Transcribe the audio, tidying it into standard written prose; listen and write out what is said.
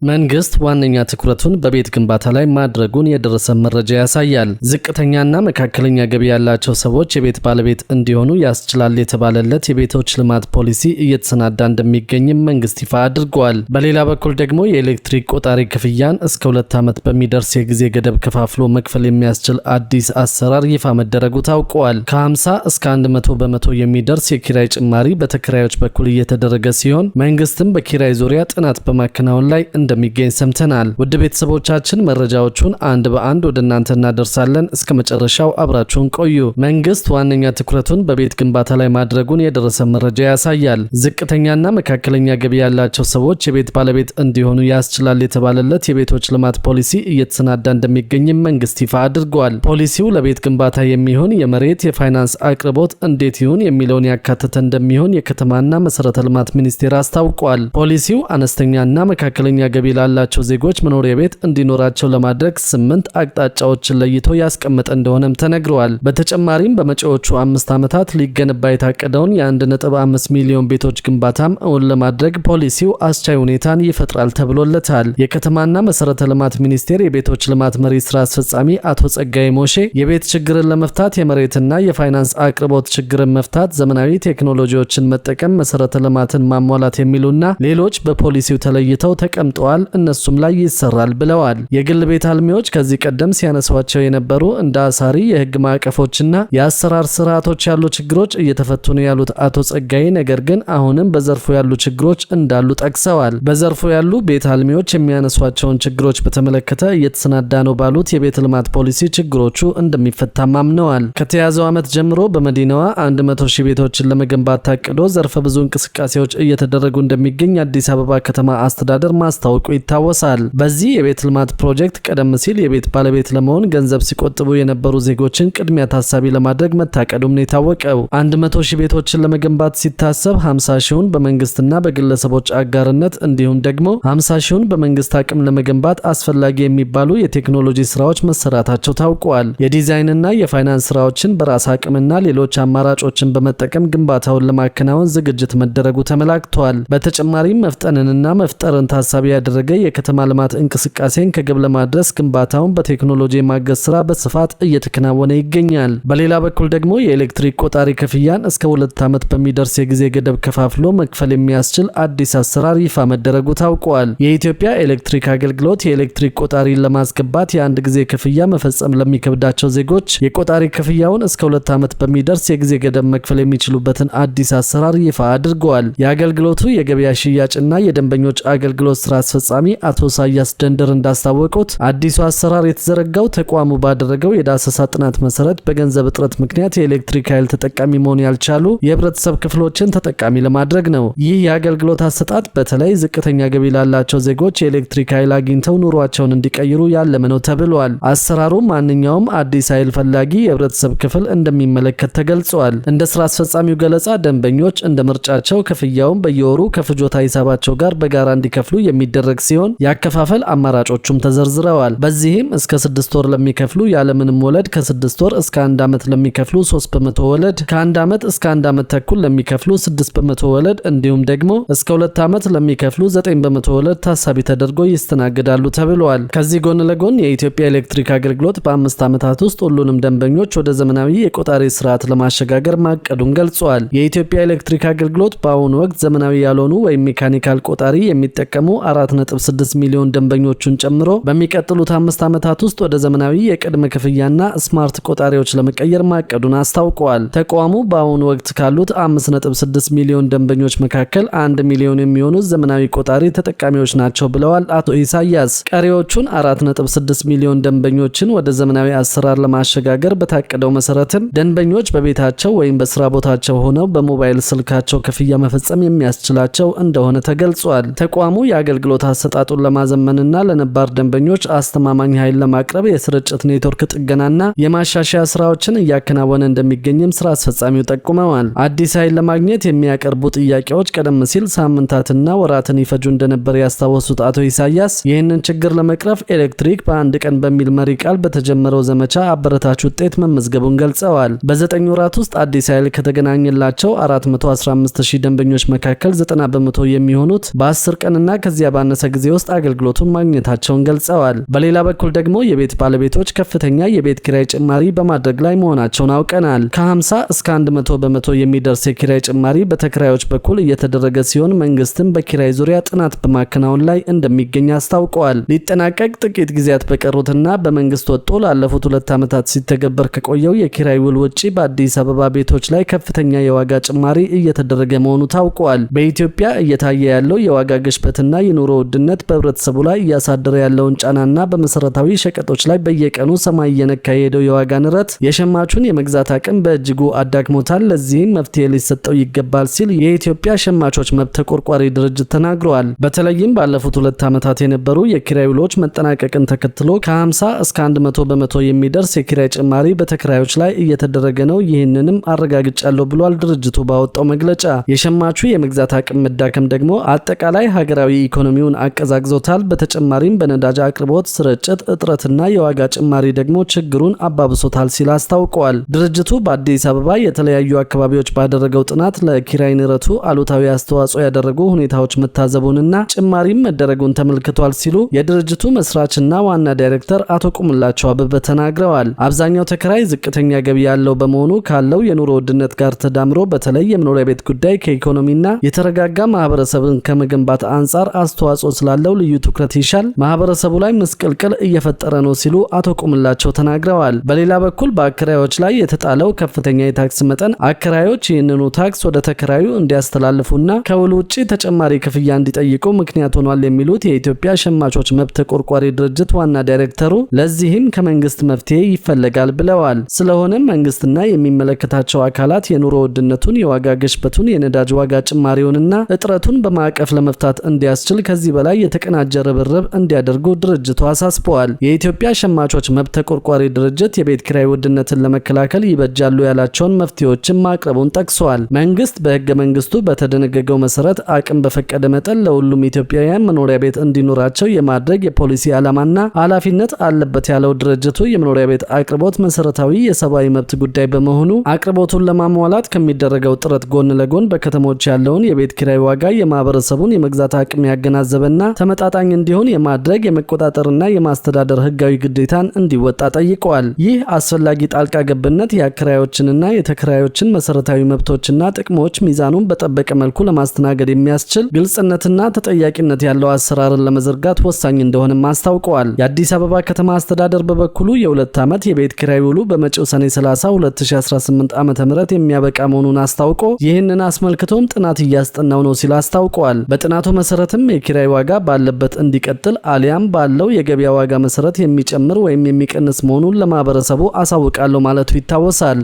መንግስት ዋነኛ ትኩረቱን በቤት ግንባታ ላይ ማድረጉን የደረሰ መረጃ ያሳያል። ዝቅተኛና መካከለኛ ገቢ ያላቸው ሰዎች የቤት ባለቤት እንዲሆኑ ያስችላል የተባለለት የቤቶች ልማት ፖሊሲ እየተሰናዳ እንደሚገኝም መንግስት ይፋ አድርጓል። በሌላ በኩል ደግሞ የኤሌክትሪክ ቆጣሪ ክፍያን እስከ 2 ዓመት በሚደርስ የጊዜ ገደብ ከፋፍሎ መክፈል የሚያስችል አዲስ አሰራር ይፋ መደረጉ ታውቋል። ከ50 እስከ 100 በመቶ የሚደርስ የኪራይ ጭማሪ በተከራዮች በኩል እየተደረገ ሲሆን መንግስትም በኪራይ ዙሪያ ጥናት በማከናወን ላይ እንደሚገኝ ሰምተናል። ውድ ቤተሰቦቻችን መረጃዎቹን አንድ በአንድ ወደ እናንተ እናደርሳለን። እስከ መጨረሻው አብራችሁን ቆዩ። መንግስት ዋነኛ ትኩረቱን በቤት ግንባታ ላይ ማድረጉን የደረሰ መረጃ ያሳያል። ዝቅተኛና መካከለኛ ገቢ ያላቸው ሰዎች የቤት ባለቤት እንዲሆኑ ያስችላል የተባለለት የቤቶች ልማት ፖሊሲ እየተሰናዳ እንደሚገኝም መንግስት ይፋ አድርጓል። ፖሊሲው ለቤት ግንባታ የሚሆን የመሬት የፋይናንስ አቅርቦት እንዴት ይሁን የሚለውን ያካተተ እንደሚሆን የከተማና መሰረተ ልማት ሚኒስቴር አስታውቋል። ፖሊሲው አነስተኛና መካከለኛ ገቢ ላላቸው ዜጎች መኖሪያ ቤት እንዲኖራቸው ለማድረግ 8 አቅጣጫዎችን ለይቶ ያስቀመጠ እንደሆነም ተነግሯል። በተጨማሪም በመጪዎቹ 5 ዓመታት ሊገነባ የታቀደውን የ1.5 ሚሊዮን ቤቶች ግንባታም እውን ለማድረግ ፖሊሲው አስቻይ ሁኔታን ይፈጥራል ተብሎለታል። የከተማና መሰረተ ልማት ሚኒስቴር የቤቶች ልማት መሪ ስራ አስፈጻሚ አቶ ጸጋይ ሞሼ የቤት ችግርን ለመፍታት የመሬትና የፋይናንስ አቅርቦት ችግርን መፍታት፣ ዘመናዊ ቴክኖሎጂዎችን መጠቀም፣ መሰረተ ልማትን ማሟላት የሚሉና ሌሎች በፖሊሲው ተለይተው ተቀምጠዋል፣ እነሱም ላይ ይሰራል ብለዋል። የግል ቤት አልሚዎች ከዚህ ቀደም ሲያነሷቸው የነበሩ እንደ አሳሪ የህግ ማዕቀፎችና የአሰራር ስርዓቶች ያሉ ችግሮች እየተፈቱ ነው ያሉት አቶ ጸጋይ፣ ነገር ግን አሁንም በዘርፉ ያሉ ችግሮች እንዳሉ ጠቅሰዋል። በዘርፉ ያሉ ቤት አልሚዎች የሚያነሷቸውን ችግሮች በተመለከተ እየተሰናዳ ነው ባሉት የቤት ልማት ፖሊሲ ችግሮቹ እንደሚፈታም አምነዋል። ከተያዘው ዓመት ጀምሮ በመዲናዋ 100,000 ቤቶችን ለመገንባት ታቅዶ ዘርፈ ብዙ እንቅስቃሴዎች እየተደረጉ እንደሚገኝ አዲስ አበባ ከተማ አስተዳደር ማስታወቁ ይታወሳል። በዚህ የቤት ልማት ፕሮጀክት ቀደም ሲል የቤት ባለቤት ለመሆን ገንዘብ ሲቆጥቡ የነበሩ ዜጎችን ቅድሚያ ታሳቢ ለማድረግ መታቀዱም ነው የታወቀው። 100,000 ቤቶችን ለመገንባት ሲታሰብ 50,000ን በመንግስትና በግለሰቦች አጋርነት እንዲሁም ደግሞ 50,000ን በመንግስት አቅም ለመገንባት አስፈላጊ የሚባሉ የቴክኖሎጂ ስራዎች መሰራታቸው ታውቋል። የዲዛይንና የፋይናንስ ስራዎችን በራስ አቅምና ሌሎች አማራጮችን በመጠቀም ግንባታውን ለማከናወን ዝግጅት መደረጉ ተመላክቷል። በተጨማሪም መፍጠንንና መፍጠርን ታሳቢ ያደረገ የከተማ ልማት እንቅስቃሴን ከግብ ለማድረስ ግንባታውን በቴክኖሎጂ የማገዝ ስራ በስፋት እየተከናወነ ይገኛል። በሌላ በኩል ደግሞ የኤሌክትሪክ ቆጣሪ ክፍያን እስከ 2 ዓመት በሚደርስ የጊዜ ገደብ ከፋፍሎ መክፈል የሚያስችል አዲስ አሰራር ይፋ መደረጉ ታውቋል። የኢትዮጵያ ኤሌክትሪክ አገልግሎት የኤሌክትሪክ ቆጣሪን ለማስገባት የአንድ ጊዜ ክፍያ መፈጸም ለሚከብዳቸው ዜጎች የቆጣሪ ክፍያውን እስከ 2 ዓመት በሚደርስ የጊዜ ገደብ መክፈል የሚችሉበትን አዲስ አሰራር ይፋ አድርገዋል። የአገልግሎቱ የገበያ ሽያጭና የደንበኞች አገልግሎት ስራ አስፈጻሚ አቶ ኢሳያስ ደንደር እንዳስታወቁት አዲሱ አሰራር የተዘረጋው ተቋሙ ባደረገው የዳሰሳ ጥናት መሰረት በገንዘብ እጥረት ምክንያት የኤሌክትሪክ ኃይል ተጠቃሚ መሆን ያልቻሉ የህብረተሰብ ክፍሎችን ተጠቃሚ ለማድረግ ነው። ይህ የአገልግሎት አሰጣጥ በተለይ ዝቅተኛ ገቢ ላላቸው ዜጎች የኤሌክትሪክ ኃይል አግኝተው ኑሯቸውን እንዲቀይሩ ያለመ ነው ተብሏል። አሰራሩ ማንኛውም አዲስ ኃይል ፈላጊ የህብረተሰብ ክፍል እንደሚመለከት ተገልጿል። እንደ ስራ አስፈጻሚው ገለጻ ደንበኞች እንደ ምርጫቸው ክፍያውን በየወሩ ከፍጆታ ሂሳባቸው ጋር በጋራ እንዲከፍሉ የሚደረግ ሲሆን ያከፋፈል አማራጮቹም ተዘርዝረዋል። በዚህም እስከ 6 ወር ለሚከፍሉ ያለምንም ወለድ፣ ከ6 ወር እስከ 1 ዓመት ለሚከፍሉ 3% ወለድ፣ ከ1 ዓመት እስከ 1 ዓመት ተኩል ለሚከፍሉ 6% ወለድ እንዲሁም ደግሞ እስከ 2 ዓመት ለሚከፍሉ 9% ወለድ ታሳቢ ተደርጎ ይስተናገዳሉ ተብሏል። ከዚህ ጎን ለጎን የኢትዮጵያ ኤሌክትሪክ አገልግሎት በ5 ዓመታት ውስጥ ሁሉንም ደንበኞች ወደ ዘመናዊ የቆጣሪ ስርዓት ለማሸጋገር ማቀዱን ገልጿል። የኢትዮጵያ ኤሌክትሪክ አገልግሎት በአሁኑ ወቅት ዘመናዊ ያልሆኑ ወይም ሜካኒካል ቆጣሪ የሚጠቀሙ 4.6 ሚሊዮን ደንበኞቹን ጨምሮ በሚቀጥሉት 5 ዓመታት ውስጥ ወደ ዘመናዊ የቅድመ ክፍያና ስማርት ቆጣሪዎች ለመቀየር ማቀዱን አስታውቀዋል። ተቋሙ በአሁኑ ወቅት ካሉት 5.6 ሚሊዮን ደንበኞች መካከል 1 ሚሊዮን የሚሆኑት ዘመናዊ ቆጣሪ ተጠቃሚዎች ናቸው ብለዋል አቶ ኢሳያስ። ቀሪዎቹን 4.6 ሚሊዮን ደንበኞችን ወደ ዘመናዊ አሰራር ለማሸጋገር በታቀደው መሰረትም ደንበኞች በቤታቸው ወይም በስራ ቦታቸው ሆነው በሞባይል ስልካቸው ክፍያ መፈጸም የሚያስችላቸው እንደሆነ ተገልጿል። ተቋሙ የአገልግሎት አሰጣጡን ለማዘመንና ለነባር ደንበኞች አስተማማኝ ኃይል ለማቅረብ የስርጭት ኔትወርክ ጥገናና የማሻሻያ ስራዎችን እያከናወነ እንደሚገኝም ስራ አስፈጻሚው ጠቁመዋል። አዲስ ኃይል ለማግኘት የሚያቀርቡ ጥያቄዎች ቀደም ሲል ሳምንታትና ወራትን ይፈጁ እንደነበር ያስታወሱት አቶ ኢሳያስ ይህንን ችግር ለመቅረፍ ኤሌክትሪክ በአንድ ቀን በሚል መሪ ቃል በተጀመረው ዘመቻ አበረታች ውጤት መመዝገቡን ገልጸዋል። በ9 ወራት ውስጥ አዲስ ኃይል ከተገናኘላቸው 415,000 ደንበኞች መካከል 90% የሚሆኑት በ10 ቀንና ከዚያ ባነሰ ባነሰ ጊዜ ውስጥ አገልግሎቱን ማግኘታቸውን ገልጸዋል። በሌላ በኩል ደግሞ የቤት ባለቤቶች ከፍተኛ የቤት ኪራይ ጭማሪ በማድረግ ላይ መሆናቸውን አውቀናል። ከ50 እስከ 100 በመቶ የሚደርስ የኪራይ ጭማሪ በተከራዮች በኩል እየተደረገ ሲሆን መንግስትም በኪራይ ዙሪያ ጥናት በማከናወን ላይ እንደሚገኝ አስታውቀዋል። ሊጠናቀቅ ጥቂት ጊዜያት በቀሩትና በመንግስት ወጥቶ ላለፉት 2 ዓመታት ሲተገበር ከቆየው የኪራይ ውል ውጪ በአዲስ አበባ ቤቶች ላይ ከፍተኛ የዋጋ ጭማሪ እየተደረገ መሆኑ ታውቋል። በኢትዮጵያ እየታየ ያለው የዋጋ ግሽበትና የኑሮ ውድነት በህብረተሰቡ ላይ እያሳደረ ያለውን ጫናና በመሰረታዊ ሸቀጦች ላይ በየቀኑ ሰማይ እየነካ የሄደው የዋጋ ንረት የሸማቹን የመግዛት አቅም በእጅጉ አዳክሞታል። ለዚህም መፍትሄ ሊሰጠው ይገባል ሲል የኢትዮጵያ ሸማቾች መብት ተቆርቋሪ ድርጅት ተናግረዋል። በተለይም ባለፉት 2 ዓመታት የነበሩ የኪራይ ውሎች መጠናቀቅን ተከትሎ ከ50 እስከ 100 በመቶ የሚደርስ የኪራይ ጭማሪ በተከራዮች ላይ እየተደረገ ነው። ይህንንም አረጋግጫለሁ ብሏል ድርጅቱ ባወጣው መግለጫ። የሸማቹ የመግዛት አቅም መዳከም ደግሞ አጠቃላይ ሀገራዊ ኢኮኖሚውን አቀዛቅዞታል። በተጨማሪም በነዳጅ አቅርቦት ስርጭት እጥረትና የዋጋ ጭማሪ ደግሞ ችግሩን አባብሶታል ሲል አስታውቀዋል። ድርጅቱ በአዲስ አበባ የተለያዩ አካባቢዎች ባደረገው ጥናት ለኪራይ ንረቱ አሉታዊ አስተዋጽኦ ያደረጉ ሁኔታዎች መታዘቡንና ጭማሪም መደረጉን ተመልክቷል ሲሉ የድርጅቱ መስራችና ዋና ዳይሬክተር አቶ ቁምላቸው አበበ ተናግረዋል። አብዛኛው ተከራይ ዝቅተኛ ገቢ ያለው በመሆኑ ካለው የኑሮ ውድነት ጋር ተዳምሮ በተለይ የመኖሪያ ቤት ጉዳይ ከኢኮኖሚና የተረጋጋ ማህበረሰብን ከመገንባት አንጻር አስተዋጽኦ ስላለው ልዩ ትኩረት ይሻል፣ ማህበረሰቡ ላይ ምስቅልቅል እየፈጠረ ነው ሲሉ አቶ ቁምላቸው ተናግረዋል። በሌላ በኩል በአከራዮች ላይ የተጣለው ከፍተኛ የታክስ መጠን አከራዮች ይህንኑ ታክስ ወደ ተከራዩ እንዲያስተላልፉና ከውል ውጪ ተጨማሪ ክፍያ እንዲጠይቁ ምክንያት ሆኗል የሚሉት የኢትዮጵያ ሸማቾች መብት ተቆርቋሪ ድርጅት ዋና ዳይሬክተሩ ለዚህም ከመንግስት መፍትሄ ይፈለጋል ብለዋል። ስለሆነም መንግስትና የሚመለከታቸው አካላት የኑሮ ውድነቱን፣ የዋጋ ግሽበቱን፣ የነዳጅ ዋጋ ጭማሪውንና እጥረቱን በማዕቀፍ ለመፍታት እንዲያስችል ከዚህ በላይ የተቀናጀ ርብርብ እንዲያደርጉ ድርጅቱ አሳስበዋል። የኢትዮጵያ ሸማቾች መብት ተቆርቋሪ ድርጅት የቤት ኪራይ ውድነትን ለመከላከል ይበጃሉ ያላቸውን መፍትሄዎችን ማቅረቡን ጠቅሰዋል። መንግስት በህገ መንግስቱ በተደነገገው መሰረት አቅም በፈቀደ መጠን ለሁሉም ኢትዮጵያውያን መኖሪያ ቤት እንዲኖራቸው የማድረግ የፖሊሲ ዓላማና ኃላፊነት አለበት ያለው ድርጅቱ የመኖሪያ ቤት አቅርቦት መሰረታዊ የሰብአዊ መብት ጉዳይ በመሆኑ አቅርቦቱን ለማሟላት ከሚደረገው ጥረት ጎን ለጎን በከተሞች ያለውን የቤት ኪራይ ዋጋ የማህበረሰቡን የመግዛት አቅም ያገናዘበና ተመጣጣኝ እንዲሆን የማድረግ የመቆጣጠርና የማስተዳደር ህጋዊ ግዴታን እንዲወጣ ጠይቀዋል። ይህ አስፈላጊ ጣልቃ ገብነት የአከራዮችንና የተከራዮችን መሰረታዊ መብቶችና ጥቅሞች ሚዛኑን በጠበቀ መልኩ ለማስተናገድ የሚያስችል ግልጽነትና ተጠያቂነት ያለው አሰራርን ለመዘርጋት ወሳኝ እንደሆነም አስታውቀዋል። የአዲስ አበባ ከተማ አስተዳደር በበኩሉ የ2 ዓመት የቤት ኪራይ ውሉ በመጪው ሰኔ 30 2018 ዓ.ም የሚያበቃ መሆኑን አስታውቆ ይህንን አስመልክቶም ጥናት እያስጠናው ነው ሲል አስታውቀዋል። በጥናቱ መሰረትም የኪራይ ዋጋ ባለበት እንዲቀጥል አሊያም ባለው የገበያ ዋጋ መሰረት የሚጨምር ወይም የሚቀንስ መሆኑን ለማህበረሰቡ አሳውቃለሁ ማለቱ ይታወሳል።